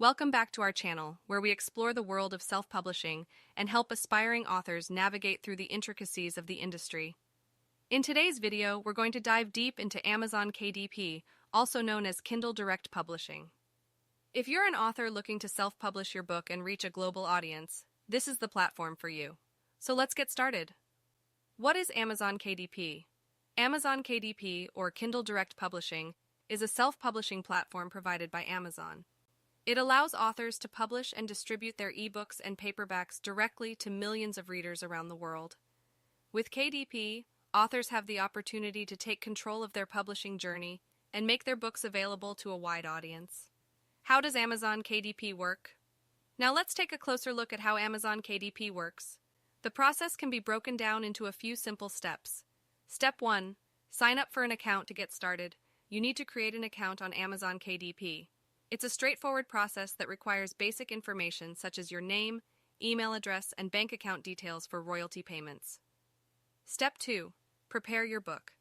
Welcome back to our channel, where we explore the world of self-publishing and help aspiring authors navigate through the intricacies of the industry. In today's video, we're going to dive deep into Amazon KDP, also known as Kindle Direct Publishing. If you're an author looking to self-publish your book and reach a global audience, this is the platform for you. So let's get started. What is Amazon KDP? Amazon KDP, or Kindle Direct Publishing, is a self-publishing platform provided by Amazon. It allows authors to publish and distribute their ebooks and paperbacks directly to millions of readers around the world. With KDP, authors have the opportunity to take control of their publishing journey and make their books available to a wide audience. How does Amazon KDP work? Now let's take a closer look at how Amazon KDP works. The process can be broken down into a few simple steps. Step 1. Sign up for an account to get started. You need to create an account on Amazon KDP. It's a straightforward process that requires basic information such as your name, email address, and bank account details for royalty payments. Step 2. Prepare your book.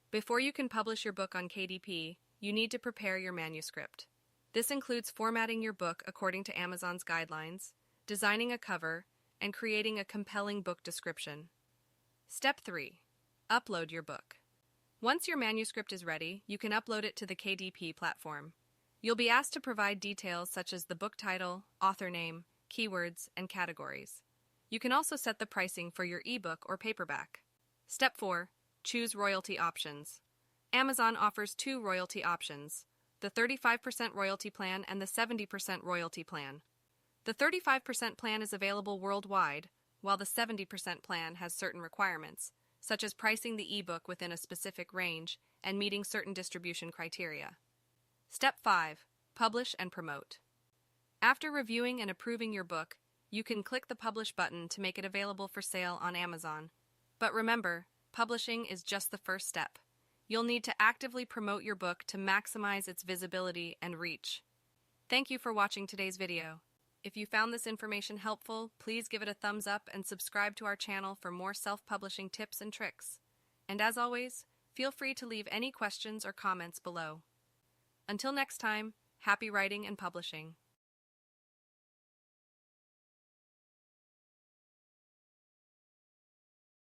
Before you can publish your book on KDP, you need to prepare your manuscript. This includes formatting your book according to Amazon's guidelines, designing a cover, and creating a compelling book description. Step 3. Upload your book. Once your manuscript is ready, you can upload it to the KDP platform. You'll be asked to provide details such as the book title, author name, keywords, and categories. You can also set the pricing for your ebook or paperback. Step 4. Choose royalty options. Amazon offers two royalty options, the 35% royalty plan and the 70% royalty plan. The 35% plan is available worldwide, while the 70% plan has certain requirements, such as pricing the ebook within a specific range and meeting certain distribution criteria. Step 5. Publish and promote. After reviewing and approving your book, you can click the Publish button to make it available for sale on Amazon. But remember, publishing is just the first step. You'll need to actively promote your book to maximize its visibility and reach. Thank you for watching today's video. If you found this information helpful, please give it a thumbs up and subscribe to our channel for more self-publishing tips and tricks. And as always, feel free to leave any questions or comments below. Until next time, happy writing and publishing.